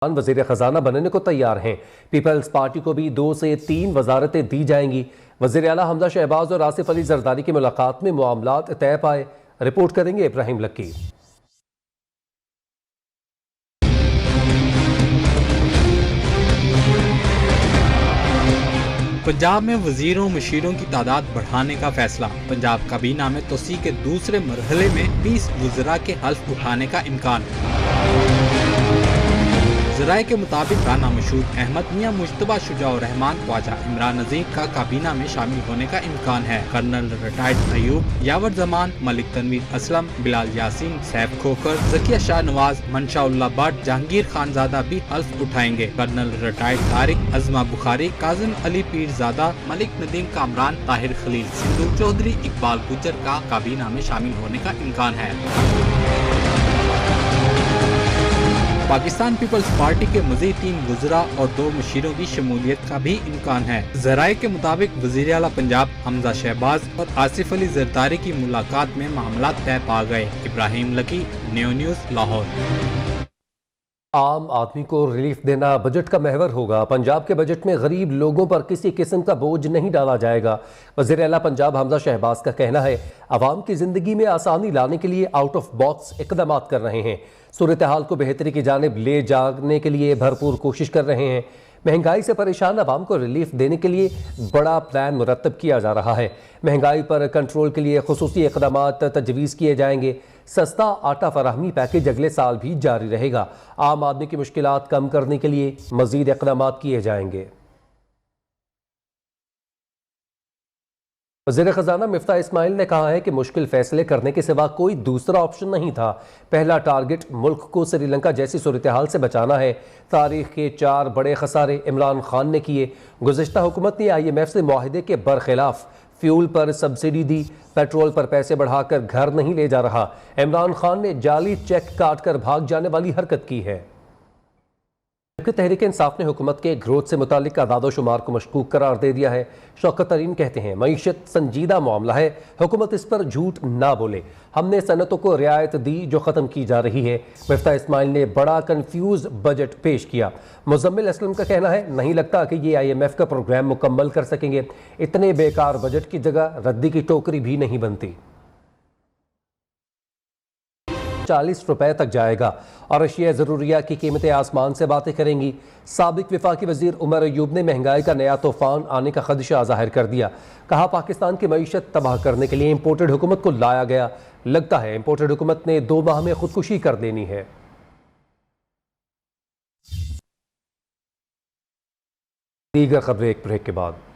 वजीर खजाना बनने को तैयार हैं। पीपल्स पार्टी को भी 2 से 3 वजारतें दी जाएंगी। वजीर आला हमजा शहबाज और आसिफ अली जरदारी की मुलाकात में मामलात तय पाए। रिपोर्ट करेंगे इब्राहिम लक्की। पंजाब में वजीरों मशीरों की तादाद बढ़ाने का फैसला। पंजाब काबीना में तोसी के दूसरे मरहले में 20 वज़रा के हल्फ उठाने का इम्कान। ज़राए के मुताबिक राना मशहूद अहमद, मियां मुश्तबा शुजाउर रहमान, ख्वाजा इमरान नज़ीर का काबीना में शामिल होने का इम्कान है। कर्नल रिटायर्ड अयूब, यावर जमान, मलिक तनवीर असलम, बिलाल यासीन, सैफ खोखर, जकिया शाह नवाज, मनशाउल्लाह भट्ट, जहांगीर खानजादा भी हल्फ उठाएंगे। कर्नल रिटायर्ड तारिक, अजमा बुखारी, काजिम अली पीरजादा, मलिक नदीम कामरान, ताहिर खलील सिंधु, चौधरी इकबाल गुज्जर का काबीना में शामिल होने का इम्कान है। पाकिस्तान पीपल्स पार्टी के मज़ीद 3 वज़रा और 2 मशीरों की शमूलियत का भी इम्कान है। ज़राए के मुताबिक वज़ीर आला पंजाब हमजा शहबाज और आसिफ अली जरदारी की मुलाकात में मामला तय पा गए। Ibrahim lucky, new news, Lahore. आम आदमी को रिलीफ देना बजट का महवर होगा। पंजाब के बजट में गरीब लोगों पर किसी किस्म का बोझ नहीं डाला जाएगा। वज़ीर आला पंजाब हमजा शहबाज का कहना है, आवाम की जिंदगी में आसानी लाने के लिए आउट ऑफ बॉक्स इकदाम कर रहे हैं। सूरत हाल को बेहतरी की जानिब ले जाने के लिए भरपूर कोशिश कर रहे हैं। महंगाई से परेशान आवाम को रिलीफ देने के लिए बड़ा प्लान मुरतब किया जा रहा है। महंगाई पर कंट्रोल के लिए खुसूसी इक़दाम तजवीज़ किए जाएंगे। सस्ता आटा फराहमी पैकेज अगले साल भी जारी रहेगा। आम आदमी की मुश्किलात कम करने के लिए मज़ीद इक़दाम किए जाएंगे। वज़ीर ख़ज़ाना मिफ्ता इस्माइल ने कहा है कि मुश्किल फैसले करने के सिवा कोई दूसरा ऑप्शन नहीं था। पहला टारगेट मुल्क को श्रीलंका जैसी सूरत हाल से बचाना है। तारीख के 4 बड़े खसारे इमरान खान ने किए। गुज़िश्ता हुकूमत ने IMF से मुआहदे के बरखिलाफ फ्यूल पर सब्सिडी दी, पेट्रोल पर पैसे बढ़ाकर घर नहीं ले जा रहा। इमरान खान ने जाली चेक काट कर भाग जाने वाली हरकत की है। तहरीक इंसाफ ने हुकूमत के ग्रोथ से मुतालिक आदादोशुमार को मशकूक करार दे दिया है। शौकत तरीन कहते हैं, मईशत संजीदा मामला है, हुकूमत इस पर झूठ ना बोले। हमने सनतों को रियायत दी जो ख़त्म की जा रही है। मिफ्ता इस्माइल ने बड़ा कन्फ्यूज बजट पेश किया। मुजम्मिल असलम का कहना है, नहीं लगता कि ये IMF का प्रोग्राम मुकम्मल कर सकेंगे। इतने बेकार बजट की जगह रद्दी की टोकरी भी नहीं बनती। 40 रुपए तक जाएगा और अशिया ज़रूरिया की कीमतें आसमान से बातें करेंगी। साबिक वफाकी वजीर उमर अयूब ने महंगाई का नया तूफान आने का खदशा जाहिर कर दिया। कहा, पाकिस्तान की मईशत तबाह करने के लिए इम्पोर्टेड हुकूमत को लाया गया। लगता है इम्पोर्टेड हुकूमत ने 2 माह में खुदकुशी कर लेनी है। दीगर खबरें एक ब्रेक के बाद।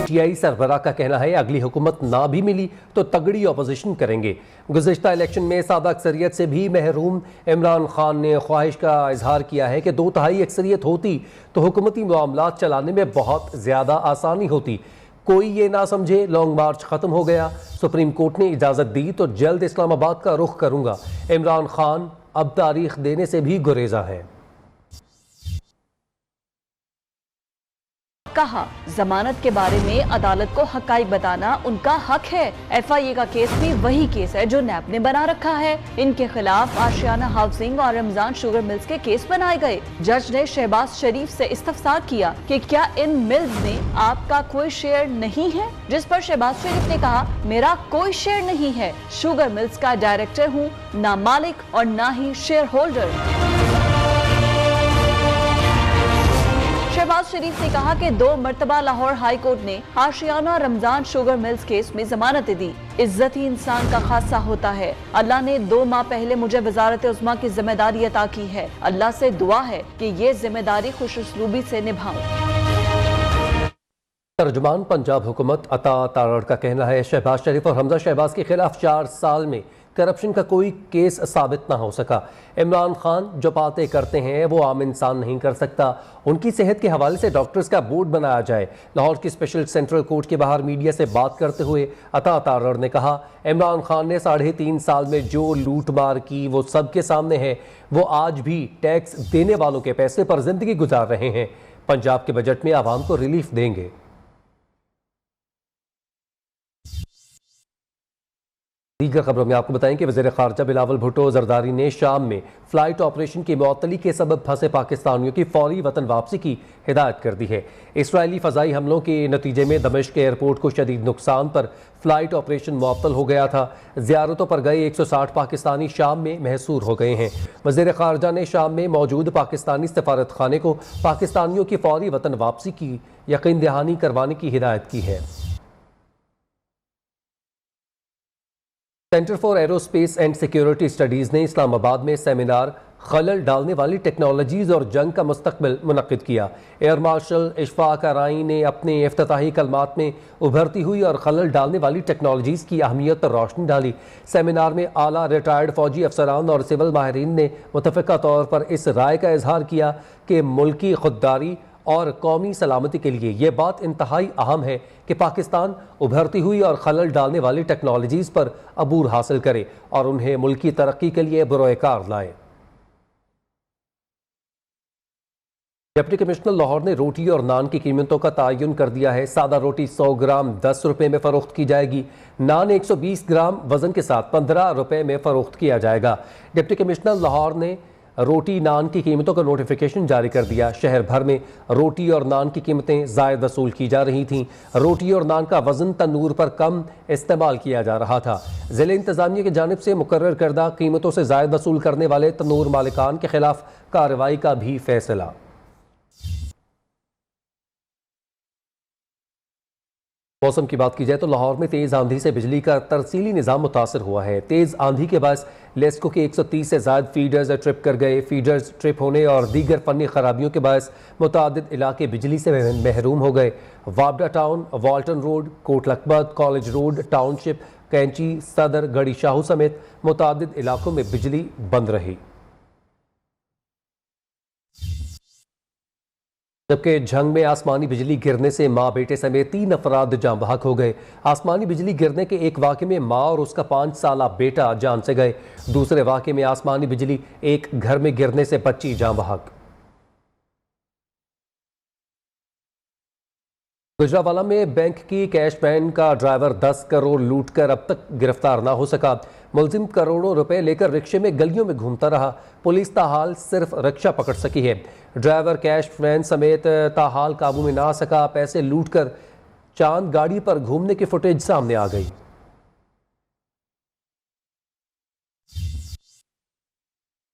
PTI सरबराह का कहना है, अगली हुकूमत ना भी मिली तो तगड़ी अपोजिशन करेंगे। गुज़िश्ता इलेक्शन में सादा अक्सरियत से भी महरूम इमरान खान ने ख्वाहिश का इजहार किया है कि 2/3 अक्सरियत होती तो हुकूमती मामलात चलाने में बहुत ज़्यादा आसानी होती। कोई ये ना समझे लॉन्ग मार्च ख़त्म हो गया। सुप्रीम कोर्ट ने इजाज़त दी तो जल्द इस्लामाबाद का रुख करूँगा। इमरान खान अब तारीख देने से भी गुरेजा है। कहा, जमानत के बारे में अदालत को हकाइक बताना उनका हक है। FIA का केस भी वही केस है जो नैब ने बना रखा है। इनके खिलाफ आशियाना हाउसिंग और रमजान शुगर मिल्स के केस बनाए गए। जज ने शहबाज शरीफ से इस्तफसार किया कि क्या इन मिल्स में आपका कोई शेयर नहीं है, जिस पर शहबाज शरीफ ने कहा, मेरा कोई शेयर नहीं है। शुगर मिल्स का डायरेक्टर हूँ, ना मालिक और ना ही शेयर होल्डर। शहबाज शरीफ ने कहा कि 2 मरतबा लाहौर हाई कोर्ट ने आशियाना रमजान शुगर मिल्स केस में जमानतें दी। इज्जत ही इंसान का खासा होता है। अल्लाह ने 2 माह पहले मुझे वजारत उज़्मा की जिम्मेदारी अता की है। अल्लाह से दुआ है कि ये जिम्मेदारी खुशउस्लूबी से निभाऊं। तर्जुमान पंजाब हुकूमत अता तारड़ का कहना है, शहबाज शरीफ और हमजा शहबाज के खिलाफ 4 साल में करप्शन का कोई केस साबित ना हो सका। इमरान खान जो बातें करते हैं वो आम इंसान नहीं कर सकता। उनकी सेहत के हवाले से डॉक्टर्स का बोर्ड बनाया जाए। लाहौर की स्पेशल सेंट्रल कोर्ट के बाहर मीडिया से बात करते हुए अता तारड़ ने कहा, इमरान खान ने 3.5 साल में जो लूट मार की वो सबके सामने है। वो आज भी टैक्स देने वालों के पैसे पर जिंदगी गुजार रहे हैं। पंजाब के बजट में आवाम को रिलीफ देंगे। दीगर खबरों में आपको बताएं कि वज़ीर ख़ारजा बिलावल भुट्टो ज़रदारी ने शाम में फ़्लाइट ऑपरेशन की मुअत्तली के सबब फंसे पाकिस्तानियों की फौरी वतन वापसी की हिदायत कर दी है। इसराइली फ़ज़ाई हमलों के नतीजे में दमिश्क एयरपोर्ट को शदीद नुकसान पर फ़्लाइट ऑपरेशन मुअत्तल हो गया था। ज़ियारतों पर गए 160 पाकिस्तानी शाम में महसूर हो गए हैं। वज़ीर ख़ारजा ने शाम में मौजूद पाकिस्तानी सफारत खाने को पाकिस्तानियों की फौरी वतन वापसी की यकीन दहानी करवाने की हिदायत की है। Centre for aerospace and security studies ने इस्लामाबाद में सेमिनार खलल डालने वाली टेक्नोलॉजीज़ और जंग का मुस्तकबिल मुनक्किद किया। एयर मार्शल इशफाक अराई ने अपने इफ्तिताही कलमात में उभरती हुई और खलल डालने वाली टेक्नोलॉजीज़ की अहमियत पर रोशनी डाली। सेमिनार में आला रिटायर्ड फौजी अफसरान और सिविल माहिरीन ने मुतफ़िका तौर पर इस राय का इजहार किया कि मुल्की खुददारी और कौमी सलामती के लिए ये बात इंतहाई अहम है कि पाकिस्तान उभरती हुई और खलल डालने वाली टेक्नोलॉजीज़ पर अबूर हासिल करे और उन्हें मुल्की तरक्की के लिए बरोएकार लाए। डिप्टी कमिश्नर लाहौर ने रोटी और नान की कीमतों का तयन कर दिया है। सादा रोटी 100 ग्राम 10 रुपये में फ़रोख्त की जाएगी। नान 120 ग्राम वज़न के साथ 15 रुपये में फ़रोख्त किया जाएगा। डिप्टी कमिश्नर लाहौर ने रोटी नान की कीमतों का नोटिफिकेशन जारी कर दिया। शहर भर में रोटी और नान की कीमतें ज़ायद वसूल की जा रही थीं। रोटी और नान का वज़न तनूर पर कम इस्तेमाल किया जा रहा था। ज़िले इंतज़ामिया की जानिब से मुकर्रर करदा कीमतों से ज़ायद वसूल करने वाले तनूर मालिकान के खिलाफ कार्रवाई का भी फैसला। मौसम की बात की जाए तो लाहौर में तेज़ आंधी से बिजली का तरसीली निज़ाम मुतासर हुआ है। तेज़ आंधी के बाद लेस्को के 130 से ज़ायद फीडर्स ट्रिप कर गए। फीडर्स ट्रिप होने और दीगर फनी खराबियों के बाद मुतादिद इलाके बिजली से महरूम हो गए। वाबडा town, Walton road, Kot Lakhpat, college road, township, Kainchi, Sadar, गढ़ी शाहू समेत मुतादिद इलाकों में बिजली बंद रही। जबकि झंग में आसमानी बिजली गिरने से माँ बेटे समेत 3 अफराद जान बहक हो गए। आसमानी बिजली गिरने के एक वाक़े में माँ और उसका 5 साला बेटा जान से गए। दूसरे वाक़े में आसमानी बिजली एक घर में गिरने से बच्ची जान बहक। गुजरावाला में बैंक की कैश वैन का ड्राइवर 10 करोड़ लूटकर अब तक गिरफ्तार ना हो सका। मुलजिम करोड़ों रुपए लेकर रिक्शे में गलियों में घूमता रहा। पुलिस ताहाल सिर्फ रिक्शा पकड़ सकी है। ड्राइवर कैश वैन समेत ताहाल काबू में ना आ सका। पैसे लूटकर चांद गाड़ी पर घूमने की फुटेज सामने आ गई।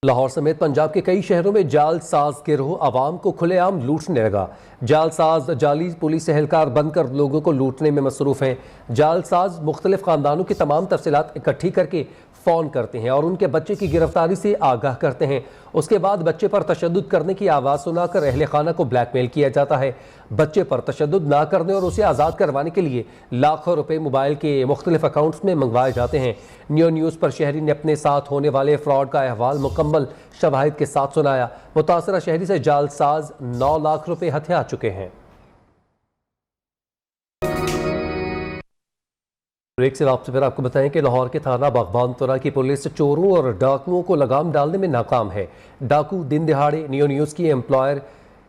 लाहौर समेत पंजाब के कई शहरों में जालसाज गिरोह आवाम को खुलेआम लूटने लगा। जालसाज जाली पुलिस एहलकार बनकर लोगों को लूटने में मसरूफ हैं। जालसाज मुख्तलिफ खानदानों की तमाम तफसीलात इकट्ठी करके फ़ोन करते हैं और उनके बच्चे की गिरफ्तारी से आगाह करते हैं। उसके बाद बच्चे पर तशद्दुद करने की आवाज़ सुनाकर अहले खाना को ब्लैकमेल किया जाता है। बच्चे पर तशद्दुद ना करने और उसे आज़ाद करवाने के लिए लाखों रुपए मोबाइल के मुख्तलिफ अकाउंट्स में मंगवाए जाते हैं। न्यूज़ पर शहरी ने अपने साथ होने वाले फ्रॉड का अहवाल मुकम्मल शवाहिद के साथ सुनाया। मुतासरा शहरी से जालसाज 9 लाख रुपए हथिया चुके हैं। ब्रेक से वापसी पर आपको बताएं कि लाहौर के थाना बागबानपुरा की पुलिस चोरों और डाकुओं को लगाम डालने में नाकाम है। डाकू दिन दिहाड़े न्यूज़ की एम्प्लॉयर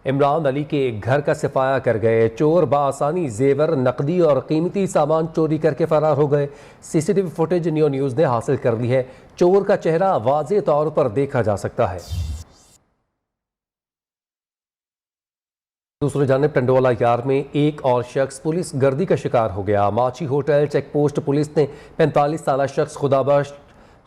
इमरान अली के घर का सफाया कर गए। चोर बासानी जेवर, नकदी और कीमती सामान चोरी करके फरार हो गए। सीसीटीवी फुटेज न्यूज़ ने हासिल कर ली है। चोर का चेहरा वाज़ेह तौर पर देखा जा सकता है। दूसरी जानिब टंडोला यार में एक और शख्स पुलिस गर्दी का शिकार हो गया। माची होटल चेक पोस्ट पुलिस ने 45 साला शख्स खुदाबख्श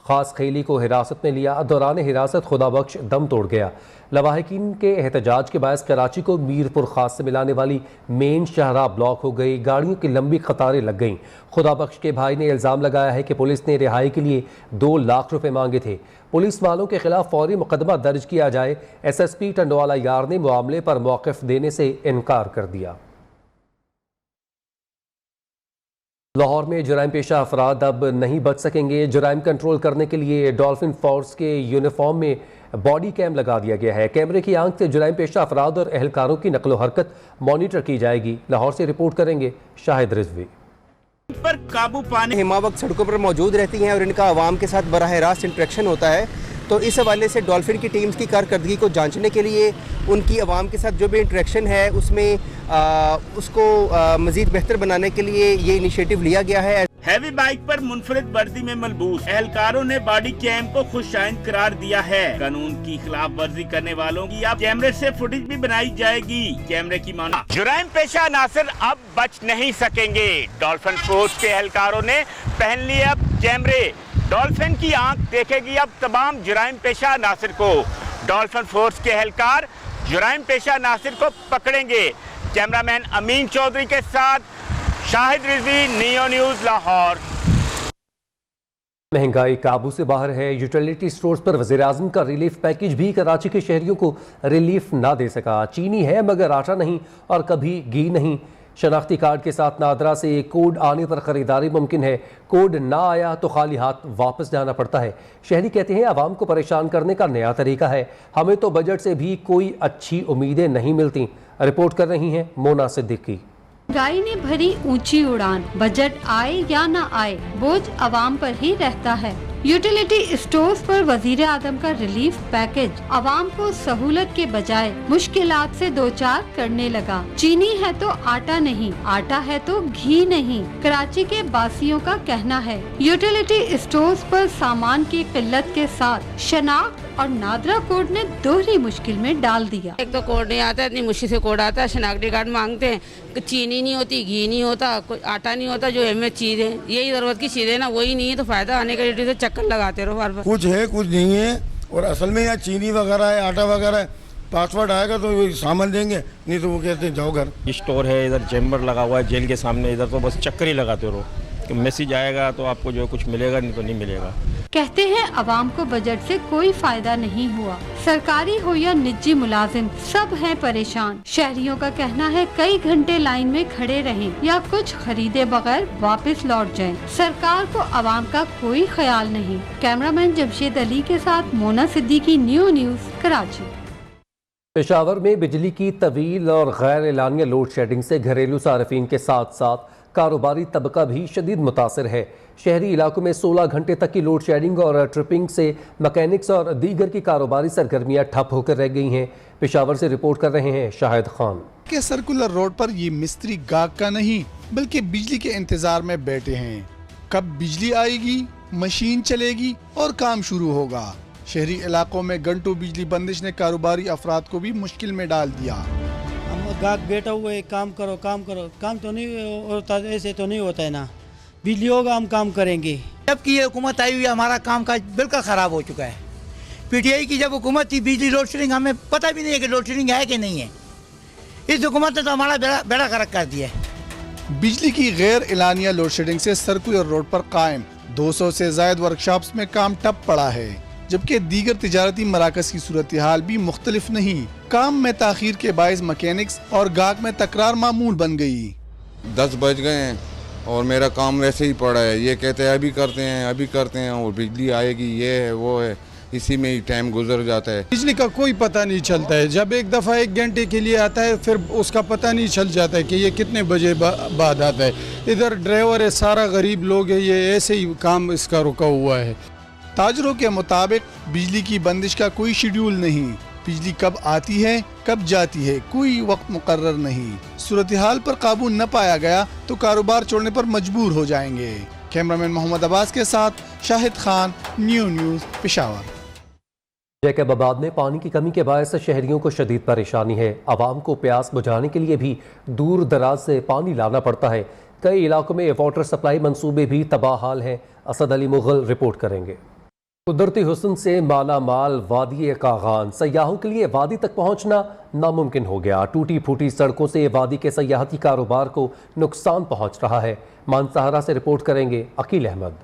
खास खेली को हिरासत में लिया। दौरान हिरासत खुदाबख्श दम तोड़ गया। लवाहिकीन के एहतजाज के बायस कराची को मीरपुर खास से मिलाने वाली मेन शाहराह ब्लॉक हो गई। गाड़ियों की लंबी कतारें लग गईं। खुदाबख्श के भाई ने इल्ज़ाम लगाया है कि पुलिस ने रिहाई के लिए 2 लाख रुपए मांगे थे। पुलिस वालों के खिलाफ फौरी मुकदमा दर्ज किया जाए। SSP टंडवाला यार ने मामले पर मौक़िफ़ देने से इनकार कर दिया। लाहौर में जराइम पेशा अफराद अब नहीं बच सकेंगे। जराइम कंट्रोल करने के लिए डॉल्फिन फोर्स के यूनिफॉर्म में बॉडी कैम लगा दिया गया है। कैमरे की आंख से जराइम पेशा अफराद और एहलकारों की नकलो हरकत मॉनिटर की जाएगी। लाहौर से रिपोर्ट करेंगे शाहिद रिजवी। पर काबू पाने हिमा वक्त सड़कों पर मौजूद रहती हैं और इनका आवाम के साथ बराह रास्त इंटरेक्शन होता है। तो इस हवाले से डॉल्फिन की टीम्स की कारकर्दगी को जांचने के लिए उनकी आवाम के साथ जो भी इंटरेक्शन है उसमें उसको मज़ीद बेहतर बनाने के लिए ये इनिशिएटिव लिया गया है। हैवी बाइक पर मुनफरिद वर्दी में मलबूस एहलकारों ने बॉडी कैम को खुशाइन करार दिया है। कानून की खिलाफ वर्जी करने वालों की अब कैमरे से फुटेज भी बनाई जाएगी। कैमरे की माना जुराइम पेशा नासिर अब बच नहीं सकेंगे। डॉल्फिन फोर्स के एहलकारों ने पहन लिए अब कैमरे। डॉल्फिन की आंख देखेगी अब तमाम जुराइम पेशा नासिर को। डॉल्फिन फोर्स के एहलकार जुराइम पेशा नासिर को पकड़ेंगे। कैमरामैन अमीन चौधरी के साथ शाहिद रिजवी, नियो न्यूज, लाहौर। महंगाई काबू से बाहर है। यूटिलिटी स्टोर्स पर वज़ीर-ए-आज़म का रिलीफ पैकेज भी कराची के शहरियों को रिलीफ ना दे सका। चीनी है मगर आटा नहीं और कभी घी नहीं। शनाख्ती कार्ड के साथ नादरा से कोड आने पर ख़रीदारी मुमकिन है। कोड ना आया तो खाली हाथ वापस जाना पड़ता है। शहरी कहते हैं आवाम को परेशान करने का नया तरीका है। हमें तो बजट से भी कोई अच्छी उम्मीदें नहीं मिलती। रिपोर्ट कर रही हैं मोना सिद्दीकी। महंगाई ने भरी ऊंची उड़ान, बजट आए या न आए बोझ आवाम पर ही रहता है। यूटिलिटी स्टोर्स पर वज़ीर-ए-आज़म का रिलीफ पैकेज आवाम को सहूलत के बजाय मुश्किलात से दो चार करने लगा। चीनी है तो आटा नहीं, आटा है तो घी नहीं, कराची के बासियों का कहना है। यूटिलिटी स्टोर्स पर सामान की किल्लत के साथ शनाख्त और नादरा कोड ने दोहरी मुश्किल में डाल दिया। एक तो कोड नहीं आता, इतनी मुश्किल से कोड आता है। शनाख्ती कार्ड मांगते हैं, चीनी नहीं होती, घी नहीं होता, कोई आटा नहीं होता। जो अहमियत चीज है, यही जरूरत की चीज है ना, वही नहीं है तो फायदा आने का से चक्कर लगाते रहो बार बार। कुछ है कुछ नहीं है, और असल में यहाँ चीनी वगैरह है, आटा वगैरह है। पासवर्ड आएगा तो वो सामान देंगे, नहीं तो वो कहते हैं जाओ घर। स्टोर है, इधर चैम्बर लगा हुआ है जेल के सामने, इधर तो बस चक्कर ही लगाते रहो। मैसेज आएगा तो आपको जो कुछ मिलेगा, नहीं तो नहीं मिलेगा। कहते हैं आवाम को बजट से कोई फायदा नहीं हुआ। सरकारी हो या निजी मुलाजिम सब हैं परेशान। शहरियों का कहना है कई घंटे लाइन में खड़े रहें या कुछ खरीदे बगैर वापस लौट जाएं। सरकार को आवाम का कोई ख्याल नहीं। कैमरामैन जमशेद अली के साथ मोना सिद्दीकी, न्यू न्यूज, कराची। पेशावर में बिजली की तवील और गैर एलानिया लोड शेडिंग से घरेलू सार्फिन के साथ साथ कारोबारी तबका भी शदीद मुतासर है। शहरी इलाकों में 16 घंटे तक की लोड शेडिंग और ट्रिपिंग से मैकेनिक्स और दीगर की कारोबारी सरगर्मियां ठप होकर रह गई हैं। पेशावर से रिपोर्ट कर रहे हैं शाहिद खान। के सर्कुलर रोड पर ये मिस्त्री गाहक का नहीं बल्कि बिजली के इंतजार में बैठे हैं। कब बिजली आएगी, मशीन चलेगी और काम शुरू होगा। शहरी इलाकों में घंटों बिजली बंदिश ने कारोबारी अफराद को भी मुश्किल में डाल दिया। गाहक बैठा हुआ है, काम करो काम करो, काम तो नहीं होता, ऐसे तो नहीं होता है ना। बिजली होगा हम काम करेंगे। जब की ये हुकूमत आई हुई है, हमारा काम काज बिल्कुल ख़राब हो चुका है। पीटीआई की जब हुकूमत थी, बिजली लोड शेडिंग हमें पता भी नहीं है कि लोड शेडिंग है कि नहीं है। इस हुकूमत ने तो हमारा बेड़ा गर्क कर दिया है। बिजली की गैर एलानिया लोड शेडिंग से सर्कुलर रोड पर कायम 200 से ज़ायद वर्कशॉप्स में काम ठप पड़ा है, जबकि दीगर तिजारती मराकज की सूरत हाल भी मुख्तलिफ नहीं। काम में ताखीर के बायस मैकेनिक्स और गाहक में तकरार मामूल बन गई। 10 बज गए हैं और मेरा काम वैसे ही पड़ा है। ये कहते हैं अभी करते हैं अभी करते हैं, और बिजली आएगी, ये है वो है, इसी में ही टाइम गुजर जाता है। बिजली का कोई पता नहीं चलता है। जब एक दफ़ा 1 घंटे के लिए आता है, फिर उसका पता नहीं चल जाता है कि ये कितने बजे बाद आता है। इधर ड्राइवर है, सारा गरीब लोग है, ये ऐसे ही काम इसका रुका हुआ है। ताजरों के मुताबिक बिजली की बंदिश का कोई शेड्यूल नहीं। बिजली कब आती है कब जाती है, कोई वक्त मुकर्रर नहीं। सूरत हाल पर काबू न पाया गया तो कारोबार छोड़ने पर मजबूर हो जाएंगे। कैमरामैन मोहम्मद अब्बास के साथ शाहिद खान, न्यू न्यूज, पेशावर। जैकबाबाद में पानी की कमी के बायस शहरियों को शदीद परेशानी है। आवाम को प्यास बुझाने के लिए भी दूर दराज से पानी लाना पड़ता है। कई इलाकों में वाटर सप्लाई मंसूबे भी तबाह हाल हैं। असद अली मुगल रिपोर्ट करेंगे। कुदरती हुस्न से माला माल वादी कागान, सयाहों के लिए वादी तक पहुंचना नामुमकिन हो गया। टूटी फूटी सड़कों से वादी के सयाहती कारोबार को नुकसान पहुंच रहा है। मानसहारा से रिपोर्ट करेंगे अकील अहमद।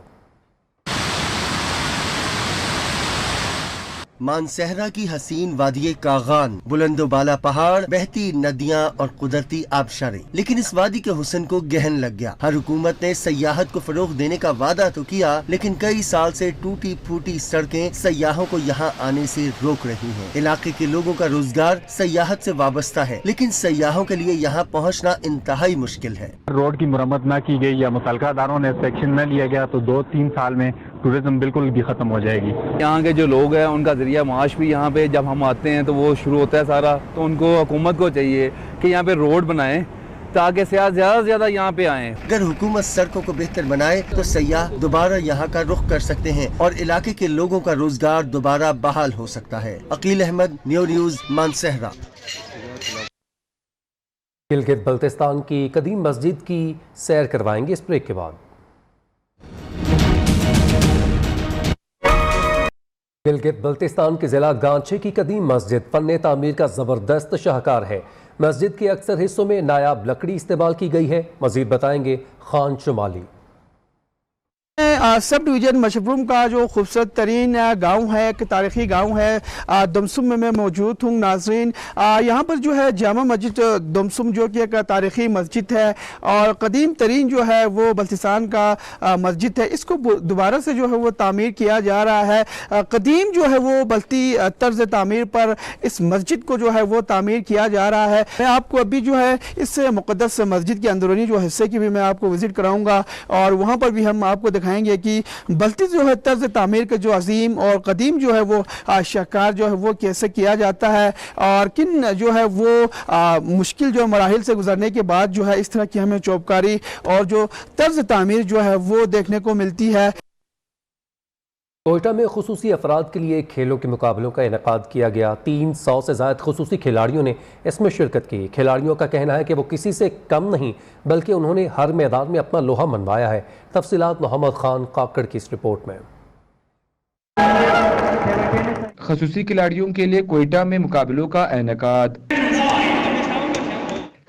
मानसहरा की हसीन वादी कागान, बुलंदोबाला पहाड़, बहती नदियाँ और कुदरती आबशारें, लेकिन इस वादी के हुस्न को गहन लग गया। हर हुकूमत ने सयाहत को फरोग देने का वादा तो किया, लेकिन कई साल से टूटी फूटी सड़कें सयाहों को यहाँ आने से रोक रही हैं। इलाके के लोगों का रोजगार सयाहत से वाबस्ता है, लेकिन सयाहों के लिए यहाँ पहुँचना इंतहाई मुश्किल है। रोड की मुरम्मत न की गई या मुतलका अदारों ने सेक्शन न लिया गया तो 2-3 साल में टूरिज्म बिल्कुल भी खत्म हो जाएगी। यहाँ के जो लोग हैं उनका जरिया माश भी यहाँ पे जब हम आते हैं तो वो शुरू होता है सारा, तो उनको हुकूमत को चाहिए कि यहाँ पे रोड बनाएं ताकि सयाह ज़्यादा से ज़्यादा यहाँ पे आएँ। अगर हुकूमत सड़कों को बेहतर बनाए तो सयाह दोबारा यहाँ का रुख कर सकते हैं और इलाके के लोगों का रोजगार दोबारा बहाल हो सकता है। Aqeel Ahmed, new news, Mansehra. गिलगित बल्तिस्तान की कदीम मस्जिद की सैर करवाएंगे इस ब्रेक के बाद। गिलगित बल्तिस्तान के जिला गांचे की कदीम मस्जिद फन्ने तामीर का जबरदस्त शाहकार है। मस्जिद के अक्सर हिस्सों में नायाब लकड़ी इस्तेमाल की गई है। मजीद बताएंगे खान शुमाली। सब डिवीज़न मशरूम का जो खूबसूरत तरीन गाँव है, एक तारीख़ी गाँव है दमसुम में मैं मौजूद हूँ। नाजरीन, यहाँ पर जो है जामा मस्जिद दमसुम जो कि एक तारीख़ी मस्जिद है और कदीम तरीन जो है वो बल्तिस्तान का मस्जिद है। इसको दोबारा से जो है वो तामीर किया जा रहा है। कदीम जो है वो बल्ती तर्ज तामीर पर इस मस्जिद को जो है वो तामीर किया जा रहा है। मैं आपको अभी जो है इस मुक़द्दस मस्जिद के अंदरूनी जो हिस्से की भी मैं आपको विज़िट कराऊँगा और वहाँ पर भी हम आपको दिखाएंगे कि बल्ती जो है तर्ज तामीर के जो अजीम और कदीम जो है वो शाहकार जो है वो कैसे किया जाता है और किन जो है वो मुश्किल जो मराहिल से गुजरने के बाद जो है इस तरह की हमें चौबकारी और जो तर्ज तामीर जो है वो देखने को मिलती है। कोयटा में खुसूसी अफराद के लिए खेलों के मुकाबलों का इनेकाद किया गया। 300 से ज़ायद खुसूसी खिलाड़ियों ने इसमें शिरकत की। खिलाड़ियों का कहना है कि वो किसी से कम नहीं बल्कि उन्होंने हर मैदान में अपना लोहा मनवाया है। तफसीलात मोहम्मद खान काकड़ की इस रिपोर्ट में। खुसूसी खिलाड़ियों के लिए कोयटा में मुकाबलों का इनेकाद।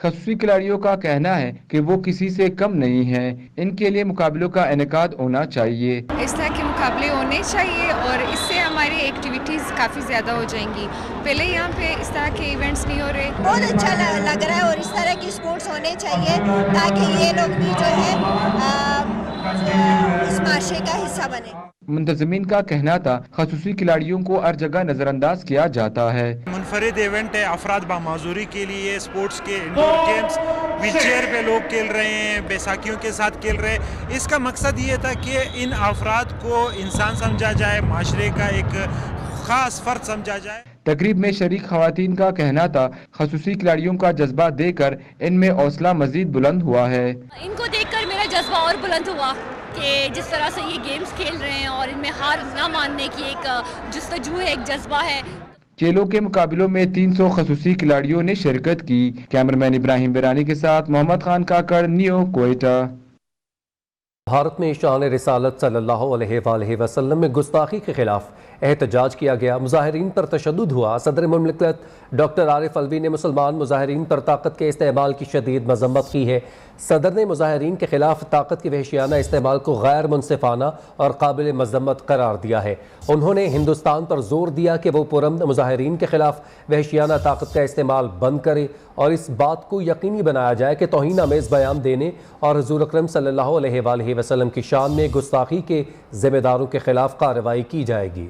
खुसूसी खिलाड़ियों का कहना है कि वो किसी से कम नहीं हैं, इनके लिए मुकाबलों का इनेकाद होना चाहिए। इस तरह के मुकाबले होने चाहिए और इससे हमारी एक्टिविटीज़ काफ़ी ज़्यादा हो जाएंगी। पहले यहाँ पे इस तरह के इवेंट्स नहीं हो रहे। बहुत अच्छा लग रहा है और इस तरह की स्पोर्ट्स होने चाहिए ताकि ये लोग भी जो है इस माशरे का हिस्सा बने। मुंतज़मीन का कहना था खुसूसी खिलाड़ियों को हर जगह नज़रअंदाज किया जाता है। मुनफरिद इवेंट है अफराद बामाजूरी के लिए। स्पोर्ट्स के इंडोर गेम्स व्हीलचेयर पे लोग खेल रहे हैं, बैसाखियों के साथ खेल रहे हैं। इसका मकसद ये था कि इन अफराद को इंसान समझा जाए, माशरे का एक खास फर्द समझा जाए। तकरीब में शरीक खवातीन का कहना था खुसूसी खिलाड़ियों का जज्बा देखकर इनमें हौसला मजीद बुलंद हुआ है। इनको देखकर मेरा जज्बा और बुलंद हुआ कि जिस तरह से ये गेम्स खेल रहे हैं और इनमें हार ना मानने की एक जुस्तजू है, एक जज्बा है। खेलों के मुकाबलों में 300 खुसूसी खिलाड़ियों ने शिरकत की। कैमरामैन इब्राहिम बिरानी के साथ मोहम्मद खान काकड़, न्यू कोयटा। भारत में शान रिसालत सल्लल्लाहु अलैहि वसल्लम में गुस्ताखी के खिलाफ एहतजाज किया गया। मुजाहिरीन पर तशद्दुद हुआ। सदर मुमलिकत डॉक्टर आरिफ अलवी ने मुसलमान मुजाहिरीन पर ताकत के इस्तेमाल की शदीद मजम्मत की है। सदर ने मुजाहिरीन के खिलाफ ताकत के वहशियाना इस्तेमाल को गैर मुनसिफाना और काबिल मजम्मत करार दिया है। उन्होंने हिंदुस्तान पर जोर दिया कि वो पुरअमन मुजाहिरीन के खिलाफ वहशियाना ताकत का इस्तेमाल बंद करे और इस बात को यकीनी बनाया जाए कि तौहीन आमेज़ बयान देने और हुज़ूर अकरम सल्लल्लाहु अलैहि वसल्लम की शान में गुस्ताखी के जिम्मेदारों के खिलाफ कार्रवाई की जाएगी।